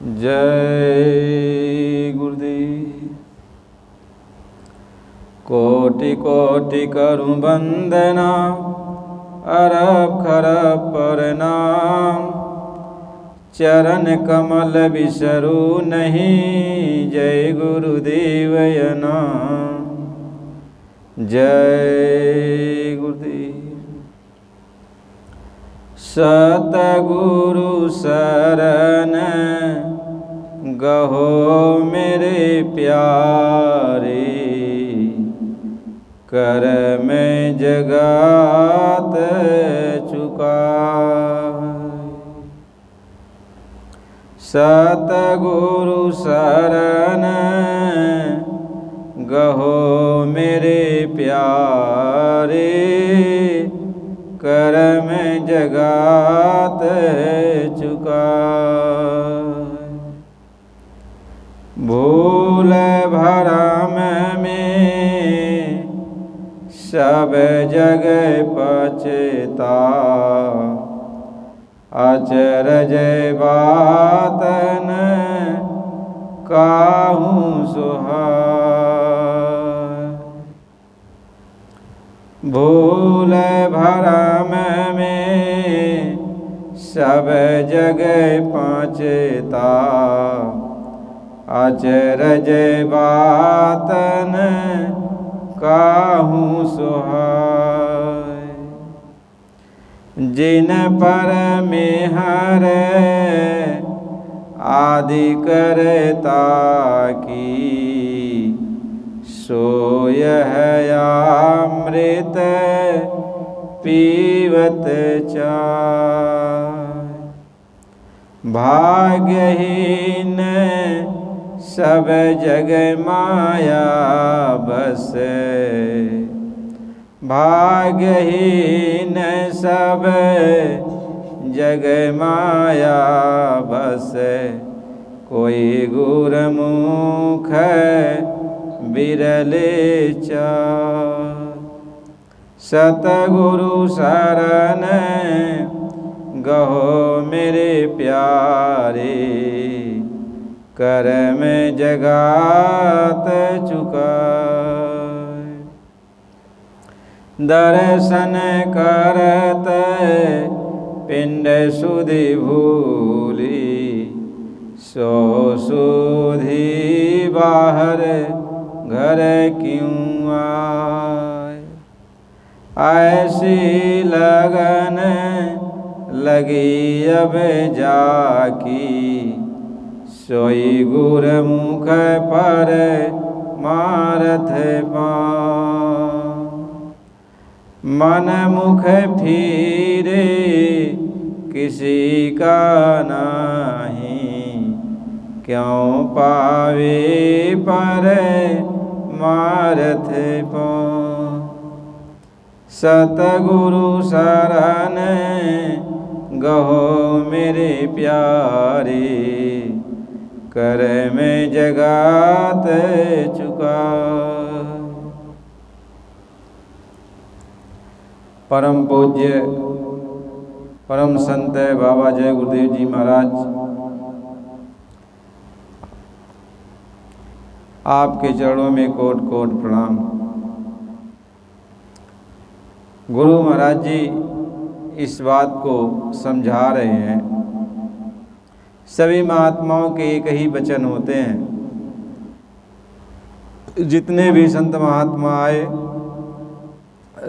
जय गुरुदेव। कोटि कोटि करूं वंदना, अरब खरब प्रणाम। चरण कमल बिसरू नहीं, जय गुरुदेव नाम। जय गुरुदेव। सतगुरु शरण गहो मेरे प्यारे, कर में जगात चुका। सतगुरु शरण गहो मेरे प्यारे, कर में जगात चुका। भूल भरम में सब जगह पछता, अचरज बात न काहूँ सुहाय। भूल भरम में सब जगह पछता, अचरज बात न काहूँ सुहाय। जिन पर मेहर आदि करता की, सोय है अमृत पीवत चाय। भाग्यहीन सब जग माया बस, भाग्यहीन सब जग माया बस। कोई गुरमुख बिरले चार। सतगुरु शरण गहो मेरे प्यारे, कर में जगात चुका। दर्शन करत पिंड सुधि भूली, सो सुधि बाहर घर क्यों आए। ऐसी लगन लगी अब जाकी, सोई गुरमुख पर मारथ पाँव। मन मुख फिरे किसी का नहीं, क्यों पावे पर मारथ पाँव। सतगुरु शरण गहो मेरे प्यारे, कर में जगात चुका। परम पूज्य परम संत बाबा जय गुरुदेव जी महाराज, आपके चरणों में कोट कोट प्रणाम। गुरु महाराज जी इस बात को समझा रहे हैं, सभी महात्माओं के एक ही वचन होते हैं। जितने भी संत महात्मा आए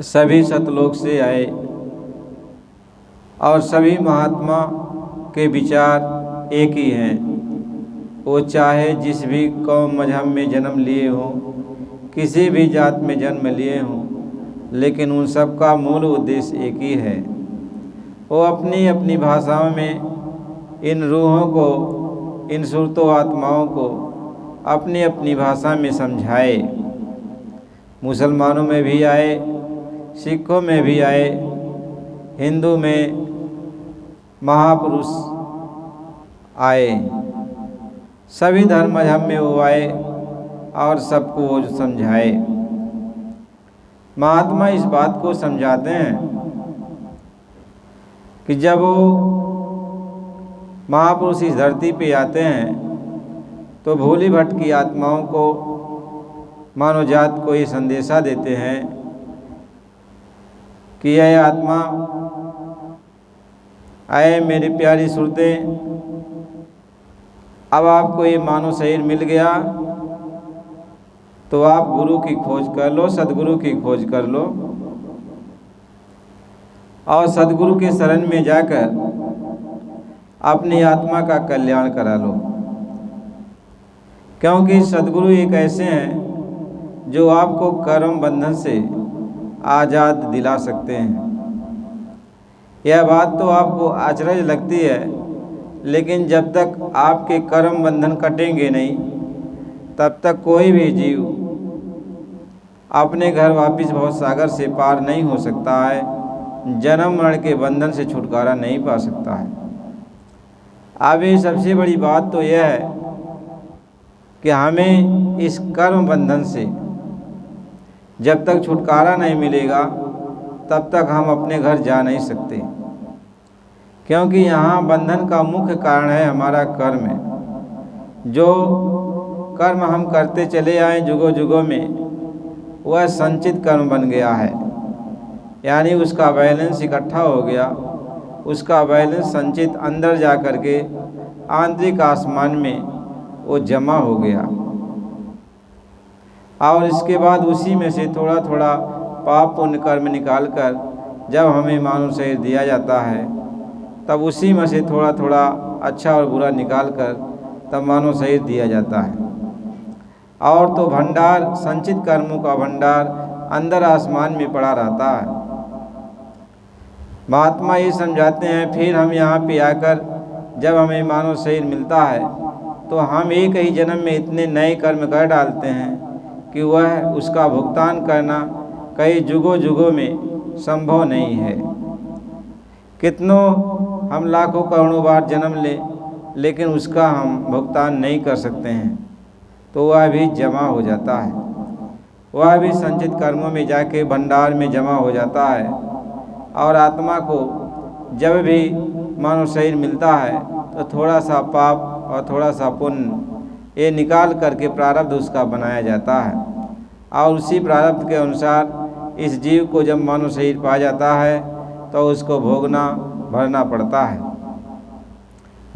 सभी सतलोक से आए, और सभी महात्मा के विचार एक ही हैं। वो चाहे जिस भी कौम मजहब में जन्म लिए हों, किसी भी जात में जन्म लिए हों, लेकिन उन सब का मूल उद्देश्य एक ही है। वो अपनी अपनी भाषाओं में इन रूहों को, इन सुरतों आत्माओं को अपनी अपनी भाषा में समझाए। मुसलमानों में भी आए, सिखों में भी आए, हिंदू में महापुरुष आए, सभी धर्म मजहब में वो आए और सबको वो समझाए। महात्मा इस बात को समझाते हैं कि जब वो महापुरुष इस धरती पे आते हैं तो भोली भटकी आत्माओं को, मानव जात को ये संदेशा देते हैं कि यह आत्मा, आए मेरी प्यारी सुरतें, अब आपको ये मानव शरीर मिल गया तो आप गुरु की खोज कर लो, सदगुरु की खोज कर लो और सदगुरु के शरण में जाकर अपनी आत्मा का कल्याण करा लो। क्योंकि सदगुरु एक ऐसे हैं जो आपको कर्म बंधन से आज़ाद दिला सकते हैं। यह बात तो आपको आश्चर्य लगती है, लेकिन जब तक आपके कर्म बंधन कटेंगे नहीं तब तक कोई भी जीव अपने घर वापिस भवसागर से पार नहीं हो सकता है, जन्म मरण के बंधन से छुटकारा नहीं पा सकता है। अब ये सबसे बड़ी बात तो यह है कि हमें इस कर्म बंधन से जब तक छुटकारा नहीं मिलेगा तब तक हम अपने घर जा नहीं सकते, क्योंकि यहाँ बंधन का मुख्य कारण है हमारा कर्म। जो कर्म हम करते चले आए जुगों जुगों में, वह संचित कर्म बन गया है, यानी उसका बैलेंस इकट्ठा हो गया, उसका बैलेंस संचित अंदर जा कर के आंतरिक आसमान में वो जमा हो गया और इसके बाद उसी में से थोड़ा थोड़ा पाप पुण्य कर्म निकाल कर जब हमें मानव शरीर दिया जाता है तब उसी में से थोड़ा थोड़ा अच्छा और बुरा निकाल कर तब मानव शरीर दिया जाता है। और तो भंडार, संचित कर्मों का भंडार अंदर आसमान में पड़ा रहता है। महात्मा ये समझाते हैं फिर हम यहाँ पे आकर जब हमें मानव शरीर मिलता है तो हम एक ही जन्म में इतने नए कर्म कर डालते हैं कि वह उसका भुगतान करना कई जुगों जुगों में संभव नहीं है। कितनों हम लाखों करोड़ों बार जन्म लेकिन उसका हम भुगतान नहीं कर सकते हैं, तो वह भी जमा हो जाता है, वह भी संचित कर्मों में जाके भंडार में जमा हो जाता है। और आत्मा को जब भी मानव शरीर मिलता है तो थोड़ा सा पाप और थोड़ा सा पुण्य ये निकाल करके प्रारब्ध उसका बनाया जाता है और उसी प्रारब्ध के अनुसार इस जीव को जब मानव शरीर पा जाता है तो उसको भोगना भरना पड़ता है,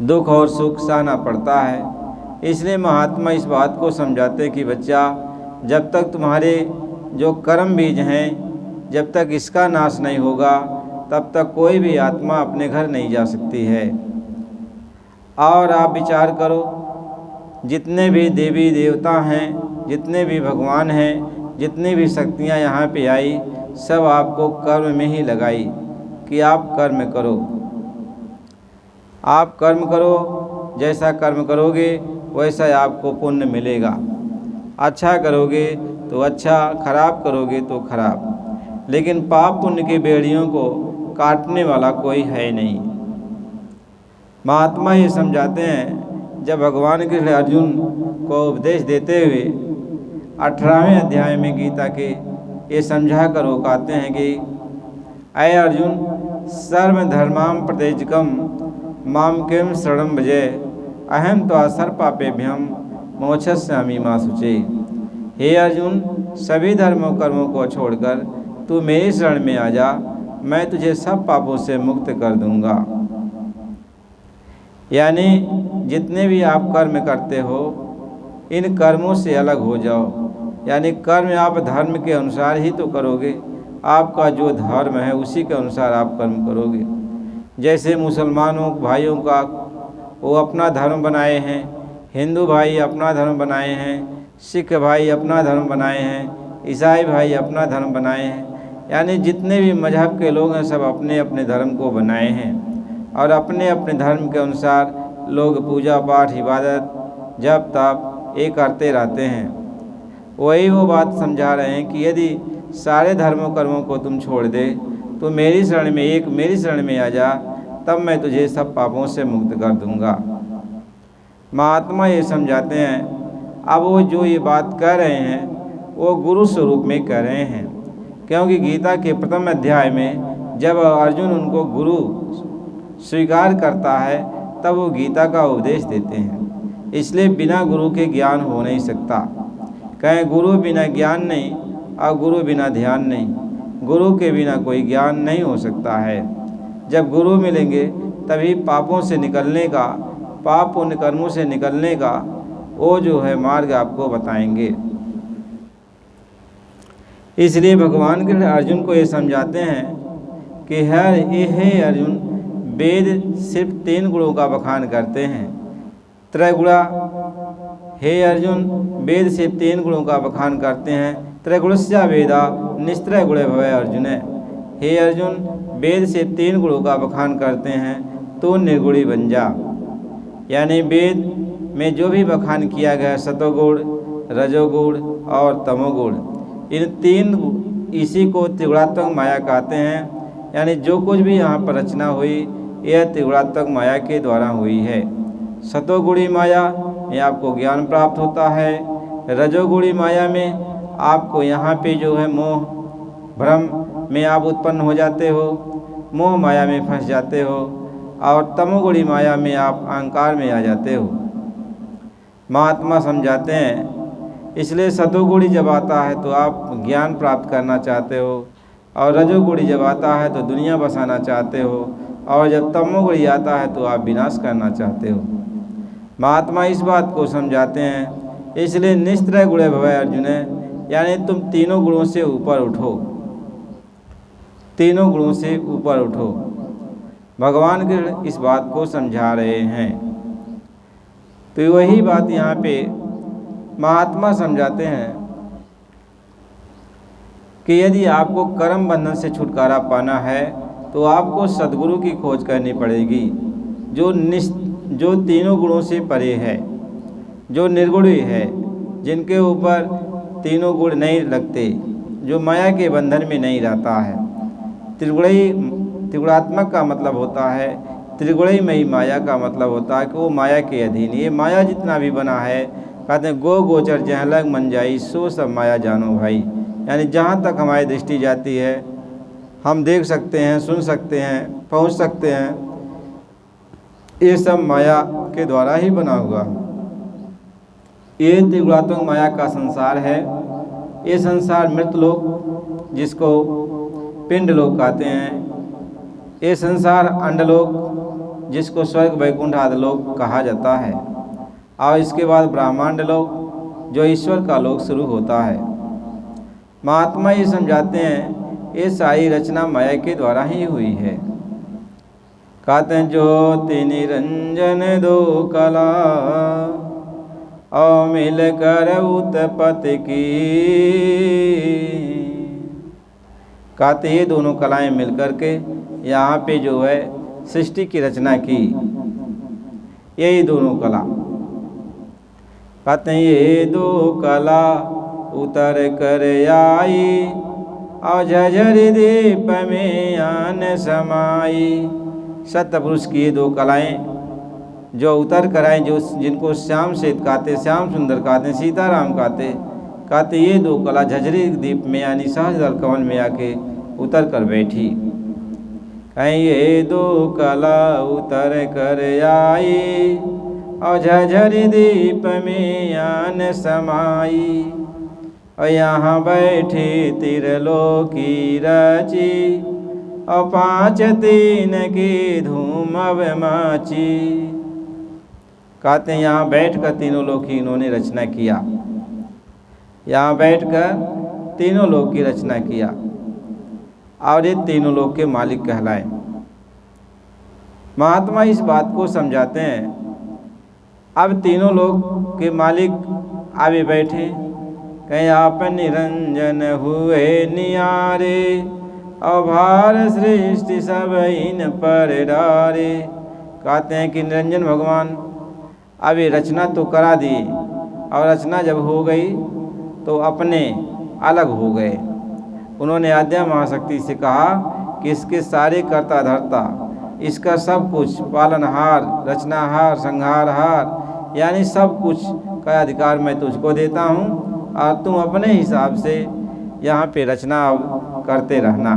दुख और सुख सहना पड़ता है। इसलिए महात्मा इस बात को समझाते कि बच्चा, जब तक तुम्हारे जो कर्म बीज हैं, जब तक इसका नाश नहीं होगा तब तक कोई भी आत्मा अपने घर नहीं जा सकती है। और आप विचार करो, जितने भी देवी देवता हैं, जितने भी भगवान हैं, जितनी भी शक्तियां यहाँ पे आई, सब आपको कर्म में ही लगाई कि आप कर्म करो, आप कर्म करो। जैसा कर्म करोगे वैसा आपको पुण्य मिलेगा। अच्छा करोगे तो अच्छा, खराब करोगे तो खराब। लेकिन पाप पुण्य की बेड़ियों को काटने वाला कोई है नहीं। महात्मा ये समझाते हैं, जब भगवान कृष्ण अर्जुन को उपदेश देते हुए 18वें अध्याय में गीता के ये समझा कर वो कहते हैं कि अय अर्जुन, सर्वधर्मां प्रत्येकम माम किम शरणं भज, अहम तो सर्वपापेभ्यं मोक्षयिष्यामि मा शुचे। हे अर्जुन, सभी धर्मों कर्मों को छोड़कर तू मेरी शरण में आ जा, मैं तुझे सब पापों से मुक्त कर दूंगा। यानी जितने भी आप कर्म करते हो, इन कर्मों से अलग हो जाओ। यानी कर्म आप धर्म के अनुसार ही तो करोगे, आपका जो धर्म है उसी के अनुसार आप कर्म करोगे। जैसे मुसलमानों भाइयों का वो अपना धर्म बनाए हैं, हिंदू भाई अपना धर्म बनाए हैं, सिख भाई अपना धर्म बनाए हैं, ईसाई भाई अपना धर्म बनाए हैं। यानी जितने भी मजहब के लोग हैं सब अपने अपने धर्म को बनाए हैं और अपने अपने धर्म के अनुसार लोग पूजा पाठ इबादत जप तप ये करते रहते हैं। वही वो बात समझा रहे हैं कि यदि सारे धर्मों कर्मों को तुम छोड़ दे तो मेरी शरण में मेरी शरण में आ जा, तब मैं तुझे सब पापों से मुक्त कर दूंगा। महात्मा ये समझाते हैं, अब वो जो ये बात कह रहे हैं वो गुरु स्वरूप में कह रहे हैं, क्योंकि गीता के प्रथम अध्याय में जब अर्जुन उनको गुरु स्वीकार करता है तब वो गीता का उपदेश देते हैं। इसलिए बिना गुरु के ज्ञान हो नहीं सकता। कहें गुरु बिना ज्ञान नहीं और गुरु बिना ध्यान नहीं। गुरु के बिना कोई ज्ञान नहीं हो सकता है। जब गुरु मिलेंगे तभी पापों से निकलने का, पाप पुण्य कर्मों से निकलने का वो जो है मार्ग आपको बताएंगे। इसलिए भगवान कृष्ण अर्जुन को ये समझाते हैं कि हे अर्जुन, वेद सिर्फ 3 गुणों का बखान करते हैं। त्रैगुणा, हे अर्जुन, वेद सिर्फ 3 गुणों का बखान करते हैं। त्रैगुणस्या वेदा निस्त्रय गुणे भवे अर्जुन। हे अर्जुन, वेद सिर्फ 3 गुणों का बखान करते हैं तो निर्गुणी बन जा। यानी वेद में जो भी बखान किया गया सतोगुण, रजोगुण और तमोगुण, इन 3 इसी को त्रिगुणात्मक माया कहते हैं। यानी जो कुछ भी यहाँ पर रचना हुई यह त्रिगुणात्मक माया के द्वारा हुई है। सतोगुणी माया में आपको ज्ञान प्राप्त होता है। रजोगुणी माया में आपको यहाँ पे जो है मोह भ्रम में आप उत्पन्न हो जाते हो, मोह माया में फंस जाते हो। और तमोगुणी माया में आप अहंकार में आ जाते हो। महात्मा समझाते हैं इसलिए सतोगुणी जब आता है तो आप ज्ञान प्राप्त करना चाहते हो, और रजोगुणी जब आता है तो दुनिया बसाना चाहते हो, और जब तमोगुणी आता है तो आप विनाश करना चाहते हो। महात्मा इस बात को समझाते हैं। इसलिए निस्त्रय गुणे भवे अर्जुन, यानी तुम 3 गुणों से ऊपर उठो, 3 गुणों से ऊपर उठो। भगवान कृष्ण इस बात को समझा रहे हैं। तो वही बात यहाँ पे महात्मा समझाते हैं कि यदि आपको कर्म बंधन से छुटकारा पाना है तो आपको सद्गुरु की खोज करनी पड़ेगी, जो 3 गुणों से परे है, जो निर्गुणी है, जिनके ऊपर 3 गुण नहीं लगते, जो माया के बंधन में नहीं रहता है। त्रिगुणात्मक का मतलब होता है, त्रिगुणमयी माया का मतलब होता है कि वो माया के अधीन। ये माया जितना भी बना है, कहते हैं गो गोचर जहाँ लग मन जाई, सो सब माया जानो भाई। यानी जहाँ तक हमारी दृष्टि जाती है हम देख सकते हैं, सुन सकते हैं, पहुँच सकते हैं, ये सब माया के द्वारा ही बना हुआ। ये त्रिगुणात्मक माया का संसार है। ये संसार मृत लोक, जिसको पिंड लोक कहते हैं। ये संसार अंडलोक, जिसको स्वर्ग वैकुंठ आदि लोक कहा जाता है। और इसके बाद ब्रह्मांड लोक, जो ईश्वर का लोक शुरू होता है। महात्मा ये समझाते हैं ये सारी रचना माया के द्वारा ही हुई है। कहते हैं ज्योति निरंजन 2 कला और मिल कर उत्पत्ति की। कहते ये दोनों कलाएं मिलकर के यहाँ पे जो है सृष्टि की रचना की। यही दोनों कला, कहते हैं ये 2 कला उतर कर आई और झझर दीप में आन समाई। सतपुरुष की ये 2 कलाएं जो उतर कर आए, जो जिनको श्याम श्वेत कहते, श्याम सुंदर कहते, सीताराम कहते ये 2 कला झझरी दीप में यानी सहज दल कमल में आके उतर कर बैठी। कहीं ये 2 कला उतर कर आई और झझरी दीप में आन समाई। और यहाँ बैठी त्रिलोकी रची और 5 तीन की धूम अब माची। कहते हैं यहाँ बैठकर तीनों लोक की इन्होंने रचना किया। यहाँ बैठकर तीनों लोक की रचना किया और ये तीनों लोक के मालिक कहलाए। महात्मा इस बात को समझाते हैं। अब तीनों लोक के मालिक आवे बैठे, कहीं आप निरंजन हुए नियारे और भार सृष्टि सब इन पर डारे। कहते हैं कि निरंजन भगवान अभी रचना तो करा दी, और रचना जब हो गई तो अपने अलग हो गए। उन्होंने आद्या महाशक्ति से कहा कि इसके सारे कर्ता धर्ता, इसका सब कुछ पालनहार, रचनाहार, संहारहार, यानी सब कुछ का अधिकार मैं तुझको देता हूँ और तुम अपने हिसाब से यहाँ पे रचना करते रहना।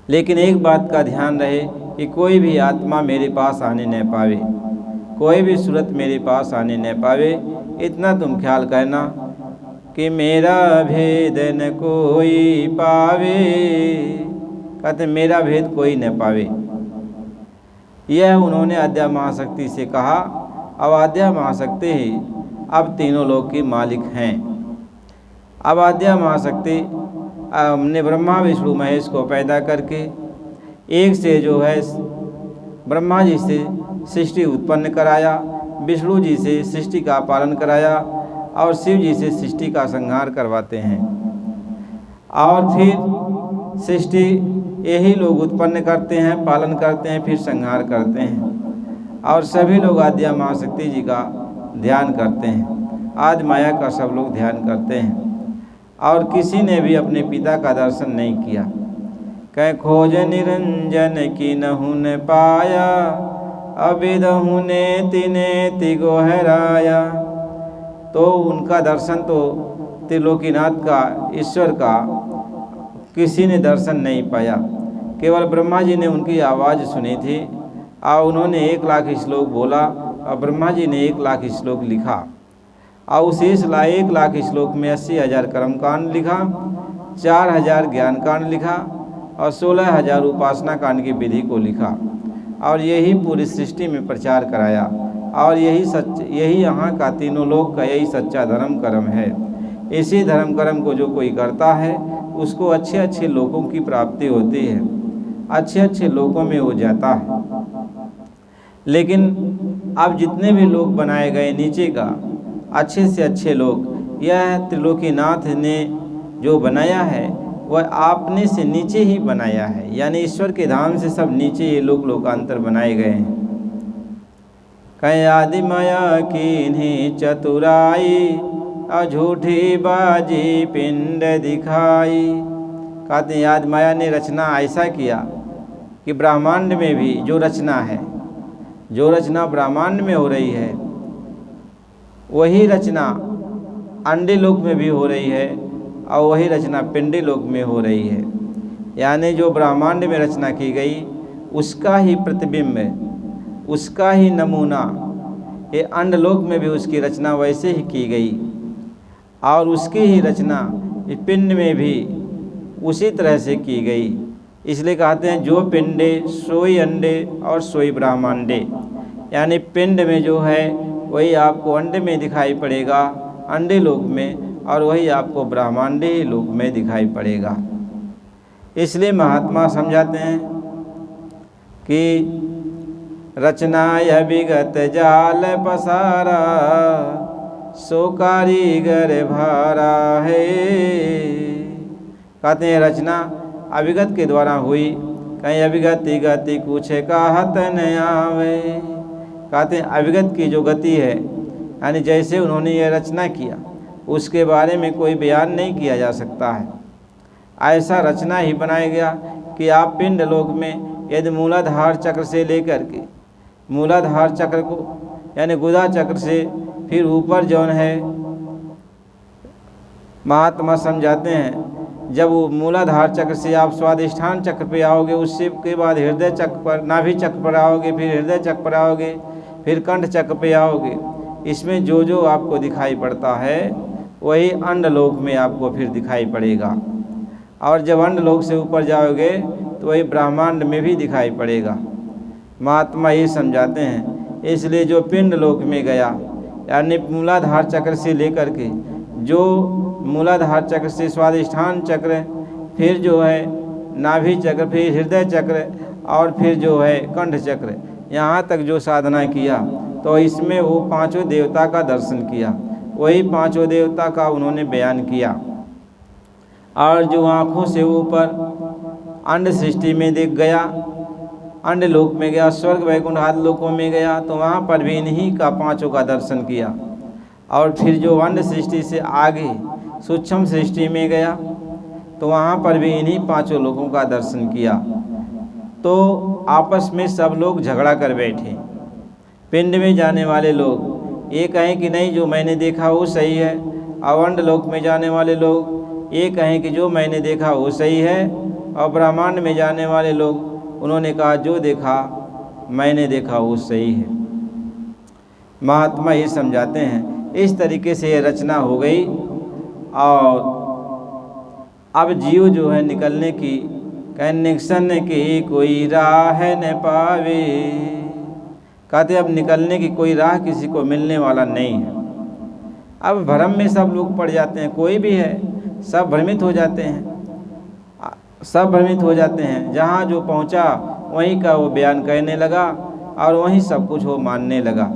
लेकिन एक बात का ध्यान रहे कि कोई भी आत्मा मेरे पास आने न पावे, कोई भी सूरत मेरे पास आने न पावे। इतना तुम ख्याल करना कि मेरा भेद न कोई पावे, कहते मेरा भेद कोई न पावे। यह उन्होंने अद्या महाशक्ति से कहा। अब अद्या महाशक्ति ही अब तीनों लोक की मालिक हैं। अब अद्या महाशक्ति हमने ब्रह्मा विष्णु महेश को पैदा करके एक से जो है ब्रह्मा जी से सृष्टि उत्पन्न कराया, विष्णु जी से सृष्टि का पालन कराया और शिव जी से सृष्टि का संहार करवाते हैं। और फिर सृष्टि यही लोग उत्पन्न करते हैं, पालन करते हैं, फिर संहार करते हैं। और सभी लोग आद्या महाशक्ति जी का ध्यान करते हैं, आदि माया का सब लोग ध्यान करते हैं। और किसी ने भी अपने पिता का दर्शन नहीं किया। कह खोज निरंजन की नहु न पाया, अविदहु ने तिने तिगोहराया। तो उनका दर्शन तो त्रिलोकीनाथ का, ईश्वर का किसी ने दर्शन नहीं पाया। केवल ब्रह्मा जी ने उनकी आवाज़ सुनी थी और उन्होंने 1 लाख श्लोक बोला और ब्रह्मा जी ने 1 लाख श्लोक लिखा। और उस 1 लाख श्लोक में 80,000 कर्मकांड लिखा, 4,000 ज्ञान कांड लिखा और 16,000 उपासना कांड की विधि को लिखा। और यही पूरी सृष्टि में प्रचार कराया। और यही यहाँ का तीनों लोक का यही सच्चा धर्म कर्म है। इसी धर्म कर्म को जो कोई करता है उसको अच्छे अच्छे लोकों की प्राप्ति होती है, अच्छे अच्छे लोकों में वो जाता है। लेकिन अब जितने भी लोग बनाए गए नीचे का, अच्छे से अच्छे लोग, यह त्रिलोकीनाथ ने जो बनाया है वह आपने से नीचे ही बनाया है। यानी ईश्वर के धाम से सब नीचे ये लोकांतर बनाए गए हैं। कहीं आदि माया की चतुराई, झूठी बाजी पिंड दिखाई। कहते हैं आदि माया ने रचना ऐसा किया कि ब्रह्मांड में भी जो रचना है, जो रचना ब्रह्मांड में हो रही है वही रचना अंडे लोक में भी हो रही है और वही रचना पिंडी लोक में हो रही है। यानी जो ब्रह्मांड में रचना की गई उसका ही प्रतिबिंब, उसका ही नमूना ये अंडलोक में भी उसकी रचना वैसे ही की गई और उसकी ही रचना इस पिंड में भी उसी तरह से की गई। इसलिए कहते हैं जो पिंडे सोई अंडे और सोई ब्रह्मांडे। यानी पिंड में जो है वही आपको अंडे में दिखाई पड़ेगा, अंडे लोक में, और वही आपको ब्रह्मांडे लोक में दिखाई पड़ेगा। इसलिए महात्मा समझाते हैं कि रचना यह विगत जाल पसारा, सो कारीगर भारा है। कहते हैं रचना अविगत के द्वारा हुई, कहीं अविगति गति कुछ कहत न आवे। कहते हैं अविगत की जो गति है, यानी जैसे उन्होंने ये रचना किया उसके बारे में कोई बयान नहीं किया जा सकता है। ऐसा रचना ही बनाया गया कि आप पिंड लोक में यदि मूलाधार चक्र से लेकर के मूलाधार चक्र को यानी गुदा चक्र से फिर ऊपर जौन है, महात्मा समझाते हैं जब वो मूलाधार चक्र से आप स्वादिष्ठान चक्र पे आओगे, उससे के बाद हृदय चक्र पर, नाभि चक्र पर आओगे, फिर हृदय चक्र पर आओगे, फिर कंठ चक्र पे आओगे। इसमें जो जो आपको दिखाई पड़ता है वही अंडलोक में आपको फिर दिखाई पड़ेगा। और जब अंडलोक से ऊपर जाओगे तो वही ब्रह्मांड में भी दिखाई पड़ेगा। महात्मा ये समझाते हैं। इसलिए जो पिंड लोक में गया, यानी मूलाधार चक्र से लेकर के जो मूलाधार चक्र से स्वादिष्ठान चक्र, फिर जो है नाभि चक्र, फिर हृदय चक्र और फिर जो है कंठ चक्र, यहाँ तक जो साधना किया तो इसमें वो पांचों देवता का दर्शन किया, वही पांचों देवता का उन्होंने बयान किया। और जो आँखों से ऊपर अंड सृष्टि में दिख गया, अंड लोक में गया, स्वर्ग वैकुंठ आदि लोकों में गया तो वहाँ पर भी इन्हीं का पांचों का दर्शन किया। और फिर जो अंड सृष्टि से आगे सूक्ष्म सृष्टि में गया तो वहाँ पर भी इन्हीं पांचों लोगों का दर्शन किया। तो आपस में सब लोग झगड़ा कर बैठे। पिंड में जाने वाले लोग ये कहें कि नहीं जो मैंने देखा वो सही है, अवंड लोक में जाने वाले लोग ये कहें कि जो मैंने देखा वो सही है, और ब्रह्मांड में जाने वाले लोग उन्होंने कहा जो देखा मैंने देखा वो सही है। महात्मा ये समझाते हैं इस तरीके से ये रचना हो गई और अब जीव जो है निकलने की कनेक्शन की कोई राह न पावे। कहते अब निकलने की कोई राह किसी को मिलने वाला नहीं है। अब भ्रम में सब लोग पड़ जाते हैं, कोई भी है, सब भ्रमित हो जाते हैं, सब भ्रमित हो जाते हैं। जहाँ जो पहुँचा वहीं का वो बयान करने लगा और वहीं सब कुछ वो मानने लगा।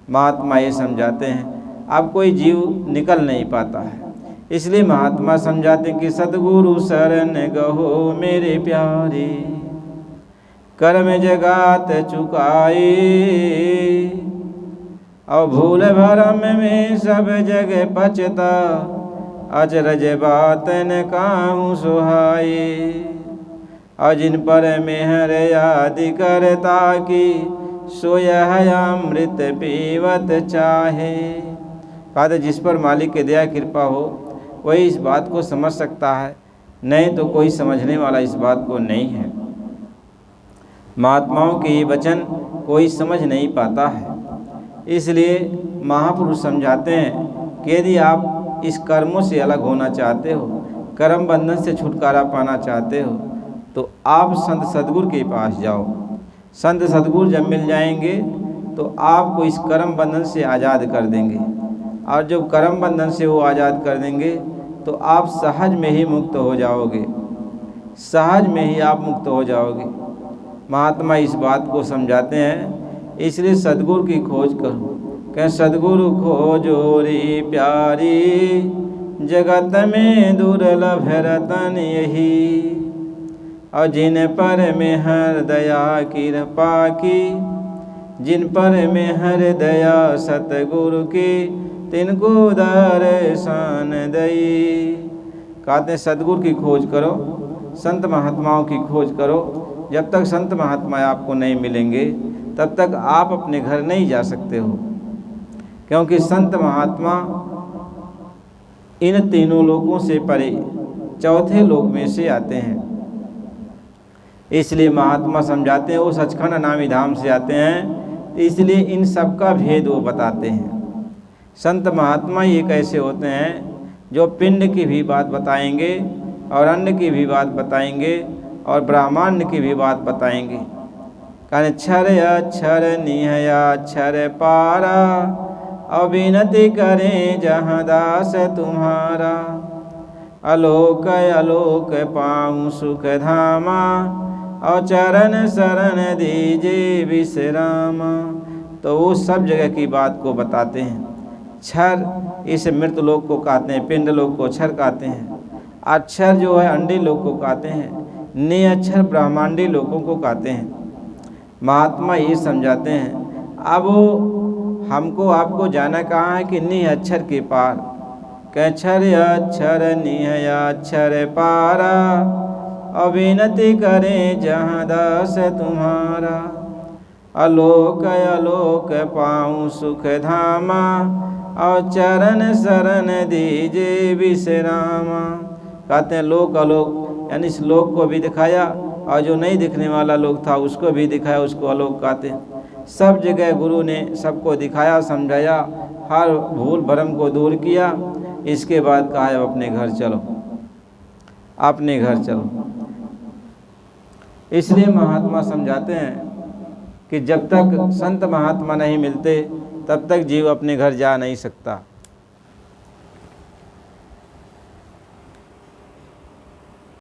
महात्मा ये समझाते हैं अब कोई जीव निकल नहीं पाता है। इसलिए महात्मा समझाते हैं कि सतगुरु शरण गहो मेरे प्यारे, कर्म जगात चुकाए, और भूल भरम में सब जगह पचता, अचरज बात न काहू सुहाए, और जिन पर मेहर याद करता की सोय अमृत पीवत चाहे। कहते जिस पर मालिक की दया कृपा हो वही इस बात को समझ सकता है, नहीं तो कोई समझने वाला इस बात को नहीं है। महात्माओं के ये वचन कोई समझ नहीं पाता है। इसलिए महापुरुष समझाते हैं कि यदि आप इस कर्मों से अलग होना चाहते हो, कर्म बंधन से छुटकारा पाना चाहते हो, तो आप संत सद्गुरु के पास जाओ। संत सद्गुरु जब मिल जाएंगे तो आपको इस कर्म बंधन से आज़ाद कर देंगे, और जब कर्म बंधन से वो आज़ाद कर देंगे तो आप सहज में ही मुक्त हो जाओगे, सहज में ही आप मुक्त हो जाओगे। महात्मा इस बात को समझाते हैं। इसलिए सद्गुरु की खोज करो, कह सद्गुरु खोजो रे प्यारी, जगत में दुर्लभ रतन यही, और जिन पर में हर दया कृपा की, जिन पर में हर दया सतगुरु की, तिनको दर्शन दई। कहते हैं सतगुरु की खोज करो, संत महात्माओं की खोज करो। जब तक संत महात्मा आपको नहीं मिलेंगे तब तक आप अपने घर नहीं जा सकते हो, क्योंकि संत महात्मा इन तीनों लोकों से परे चौथे लोक में से आते हैं। इसलिए महात्मा समझाते हैं वो सचखंड नामी धाम से आते हैं, इसलिए इन सब का भेद वो बताते हैं। संत महात्मा ये कैसे होते हैं जो पिंड की भी बात बताएंगे और अन्न की भी बात बताएंगे और ब्रह्मांड की भी बात बताएंगे। कहने क्षर अक्षर निहयाक्षर पारा, अविनति करें जहाँ दास तुम्हारा, अलोक अलोक पाऊँ सुख धामा, और चरण शरण दीजे विश्रामा। तो वो सब जगह की बात को बताते हैं। क्षर इस मृत लोक को कहते हैं, पिंड लोक को क्षर कहते हैं। अक्षर जो है अंडी लोक को कहते हैं, निअक्षर ब्रह्मांडी लोकों को कहते हैं। महात्मा ये समझाते हैं अब हमको आपको जाना कहाँ है कि निअक्षर के पार, क्षर अक्षर निहयाक्षर पारा, अविनति करें जहाँ दास तुम्हारा, अलोक अलोक पाऊँ सुख धामा, और चरण शरण दीजे विश्रामा। कहते हैं लोक अलोक यानी इस लोक को भी दिखाया और जो नहीं दिखने वाला लोक था उसको भी दिखाया, उसको अलोक कहते हैं। सब जगह गुरु ने सबको दिखाया, समझाया, हर भूल भरम को दूर किया। इसके बाद कहा है अपने घर चलो, अपने घर चलो। इसलिए महात्मा समझाते हैं कि जब तक संत महात्मा नहीं मिलते तब तक जीव अपने घर जा नहीं सकता।